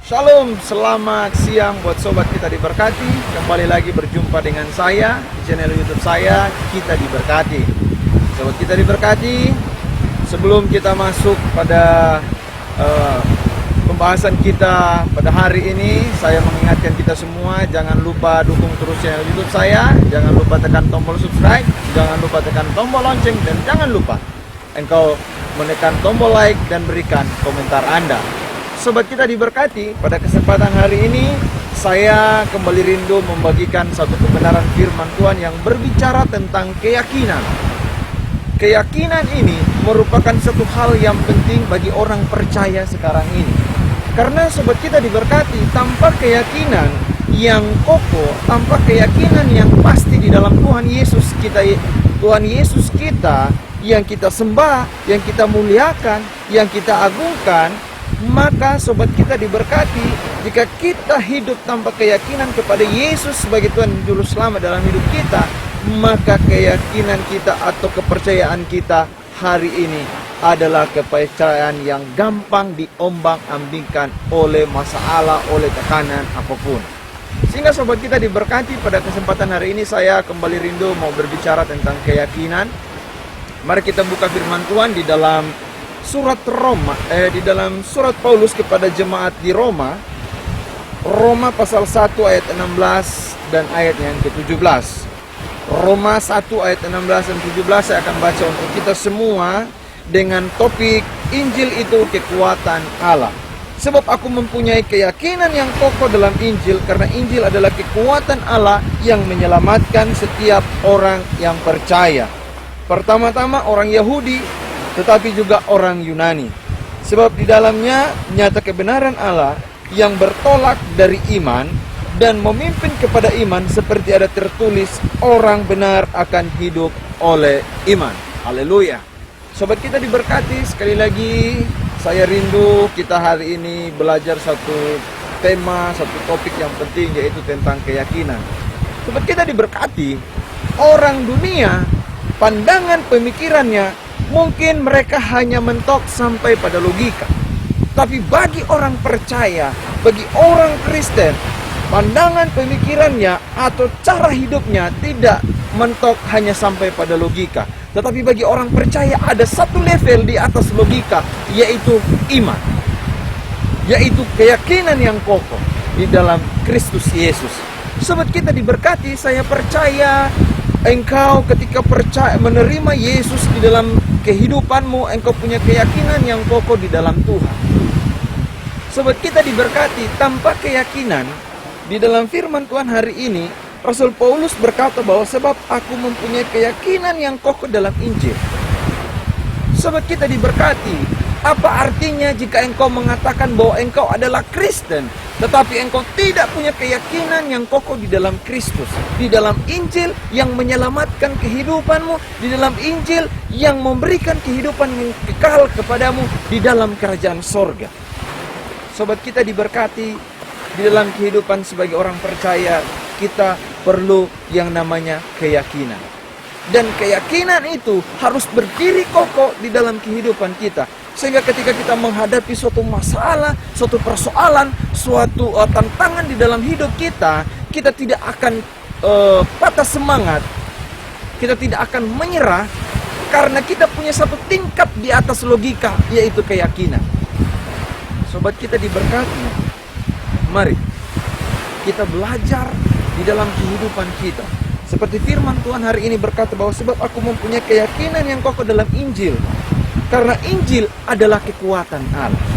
Shalom, selamat siang buat sobat kita diberkati. Kembali lagi berjumpa dengan saya di channel YouTube saya, Kita Diberkati. Sobat kita diberkati, sebelum kita masuk pada pembahasan kita pada hari ini, saya mengingatkan kita semua, jangan lupa dukung terus channel YouTube saya, jangan lupa tekan tombol subscribe, jangan lupa tekan tombol lonceng, dan jangan lupa engkau menekan tombol like dan berikan komentar Anda. Sobat kita diberkati, pada kesempatan hari ini saya kembali rindu membagikan satu kebenaran firman Tuhan yang berbicara tentang keyakinan. Keyakinan ini merupakan satu hal yang penting bagi orang percaya sekarang ini. Karena sobat kita diberkati, tanpa keyakinan yang kokoh, tanpa keyakinan yang pasti di dalam Tuhan Yesus kita yang kita sembah, yang kita muliakan, yang kita agungkan, maka sobat kita diberkati, jika kita hidup tanpa keyakinan kepada Yesus sebagai Tuhan dan Juru Selamat dalam hidup kita, maka keyakinan kita atau kepercayaan kita hari ini adalah kepercayaan yang gampang diombang-ambingkan oleh masalah, oleh tekanan apapun. Sehingga sobat kita diberkati, pada kesempatan hari ini saya kembali rindu mau berbicara tentang keyakinan. Mari kita buka firman Tuhan di dalam surat surat Paulus kepada jemaat di Roma pasal 1 ayat 16 dan ayatnya yang ke-17. Roma 1 ayat 16 dan 17 saya akan baca untuk kita semua dengan topik Injil itu kekuatan Allah. Sebab aku mempunyai keyakinan yang kokoh dalam Injil, karena Injil adalah kekuatan Allah yang menyelamatkan setiap orang yang percaya. Pertama-tama orang Yahudi, tetapi juga orang Yunani. Sebab di dalamnya nyata kebenaran Allah yang bertolak dari iman dan memimpin kepada iman, seperti ada tertulis, orang benar akan hidup oleh iman. Haleluya. Sobat kita diberkati, sekali lagi saya rindu kita hari ini belajar satu tema, satu topik yang penting, yaitu tentang keyakinan. Sobat kita diberkati, orang dunia, pandangan pemikirannya mungkin mereka hanya mentok sampai pada logika. Tapi bagi orang percaya, bagi orang Kristen, pandangan pemikirannya atau cara hidupnya tidak mentok hanya sampai pada logika. Tetapi bagi orang percaya ada satu level di atas logika, yaitu iman, yaitu keyakinan yang kokoh di dalam Kristus Yesus. Sobat kita diberkati, saya percaya engkau ketika percaya menerima Yesus di dalam kehidupanmu, engkau punya keyakinan yang kokoh di dalam Tuhan. Sobat kita diberkati, tanpa keyakinan di dalam firman Tuhan hari ini, Rasul Paulus berkata bahwa sebab aku mempunyai keyakinan yang kokoh dalam Injil. Sobat kita diberkati, apa artinya jika engkau mengatakan bahwa engkau adalah Kristen, tetapi engkau tidak punya keyakinan yang kokoh di dalam Kristus, di dalam Injil yang menyelamatkan kehidupanmu, di dalam Injil yang memberikan kehidupan yang kekal kepadamu di dalam kerajaan sorga. Sobat kita diberkati, di dalam kehidupan sebagai orang percaya, kita perlu yang namanya keyakinan. Dan keyakinan itu harus berdiri kokoh di dalam kehidupan kita. Sehingga ketika kita menghadapi suatu masalah, suatu persoalan, suatu tantangan di dalam hidup kita, kita tidak akan patah semangat, kita tidak akan menyerah, karena kita punya satu tingkat di atas logika, yaitu keyakinan. Sobat kita diberkati, mari kita belajar di dalam kehidupan kita. Seperti firman Tuhan hari ini berkata bahwa sebab aku mempunyai keyakinan yang kokoh dalam Injil, karena Injil adalah kekuatan Allah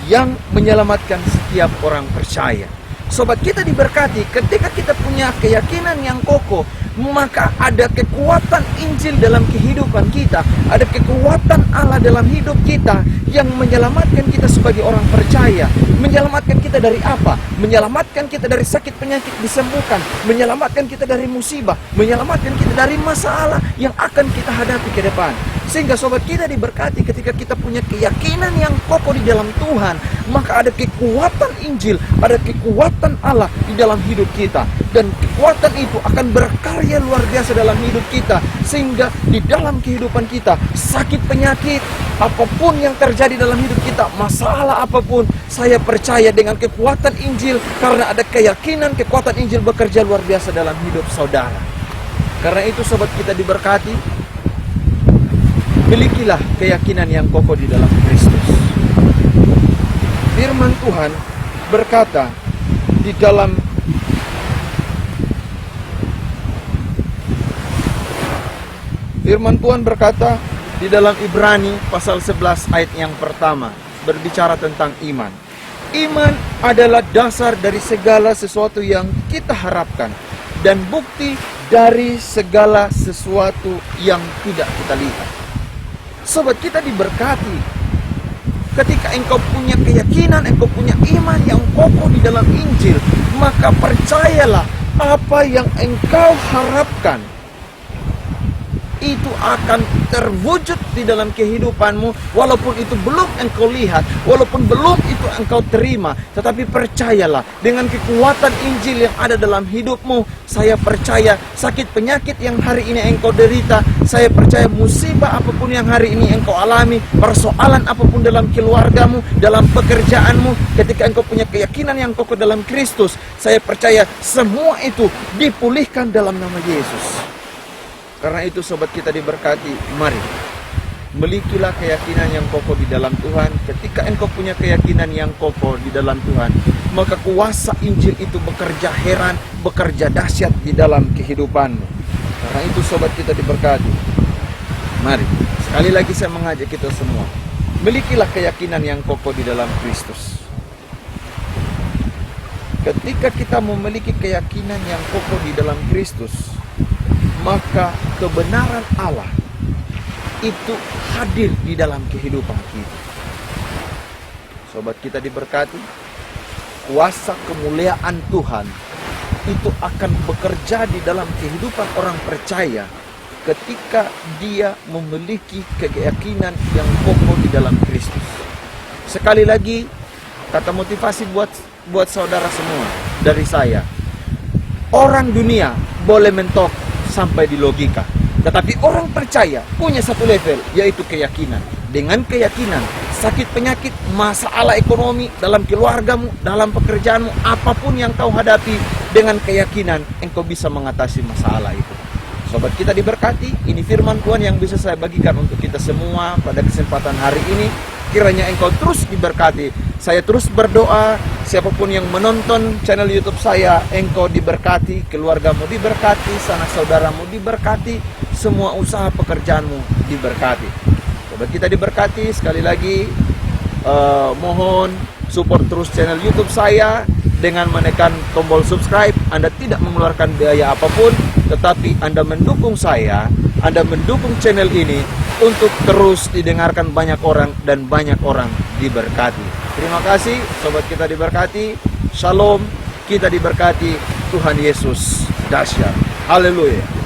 yang menyelamatkan setiap orang percaya. Sobat kita diberkati, ketika kita punya keyakinan yang kokoh, maka ada kekuatan Injil dalam kehidupan kita, ada kekuatan Allah dalam hidup kita yang menyelamatkan kita sebagai orang percaya. Menyelamatkan kita dari apa? Menyelamatkan kita dari sakit penyakit disembuhkan, menyelamatkan kita dari musibah, menyelamatkan kita dari masalah yang akan kita hadapi ke depan. Sehingga sobat kita diberkati ketika kita punya keyakinan yang kokoh di dalam Tuhan, maka ada kekuatan Injil, ada kekuatan Allah di dalam hidup kita. Dan kekuatan itu akan berkarya luar biasa dalam hidup kita. Sehingga di dalam kehidupan kita, sakit penyakit, apapun yang terjadi dalam hidup kita, masalah apapun, saya percaya dengan kekuatan Injil, karena ada keyakinan kekuatan Injil bekerja luar biasa dalam hidup saudara. Karena itu sobat kita diberkati, milikilah keyakinan yang kokoh di dalam Kristus. Firman Tuhan berkata di dalam Ibrani pasal 11 ayat yang pertama, berbicara tentang iman. Iman adalah dasar dari segala sesuatu yang kita harapkan dan bukti dari segala sesuatu yang tidak kita lihat. Sobat kita diberkati, ketika engkau punya keyakinan, engkau punya iman yang kokoh di dalam Injil, maka percayalah, apa yang engkau harapkan itu akan terwujud di dalam kehidupanmu, walaupun itu belum engkau lihat, walaupun belum itu engkau terima. Tetapi percayalah, dengan kekuatan Injil yang ada dalam hidupmu, saya percaya sakit penyakit yang hari ini engkau derita, saya percaya musibah apapun yang hari ini engkau alami, persoalan apapun dalam keluargamu, dalam pekerjaanmu, ketika engkau punya keyakinan yang kokoh dalam Kristus, saya percaya semua itu dipulihkan dalam nama Yesus. Karena itu sobat kita diberkati, mari milikilah keyakinan yang kokoh di dalam Tuhan. Ketika engkau punya keyakinan yang kokoh di dalam Tuhan, maka kuasa Injil itu bekerja heran, bekerja dahsyat di dalam kehidupanmu. Karena itu sobat kita diberkati, mari sekali lagi saya mengajak kita semua, milikilah keyakinan yang kokoh di dalam Kristus. Ketika kita memiliki keyakinan yang kokoh di dalam Kristus, maka kebenaran Allah itu hadir di dalam kehidupan kita. Sobat kita diberkati, kuasa kemuliaan Tuhan itu akan bekerja di dalam kehidupan orang percaya ketika dia memiliki keyakinan yang kokoh di dalam Kristus. Sekali lagi, kata motivasi buat saudara semua dari saya, orang dunia boleh mentok sampai di logika, tetapi orang percaya punya satu level, yaitu keyakinan. Dengan keyakinan, sakit penyakit, masalah ekonomi dalam keluargamu, dalam pekerjaanmu, apapun yang kau hadapi, dengan keyakinan engkau bisa mengatasi masalah itu. Sobat kita diberkati, ini firman Tuhan yang bisa saya bagikan untuk kita semua pada kesempatan hari ini. Kiranya engkau terus diberkati. Saya terus berdoa, siapapun yang menonton channel YouTube saya, engkau diberkati, keluargamu diberkati, sanak saudaramu diberkati, semua usaha pekerjaanmu diberkati. Sobat kita diberkati, sekali lagi mohon support terus channel YouTube saya dengan menekan tombol subscribe. Anda tidak mengeluarkan biaya apapun, tetapi Anda mendukung saya, Anda mendukung channel ini untuk terus didengarkan banyak orang dan banyak orang diberkati. Terima kasih, sobat kita diberkati. Shalom, kita diberkati. Tuhan Yesus dahsyat. Haleluya.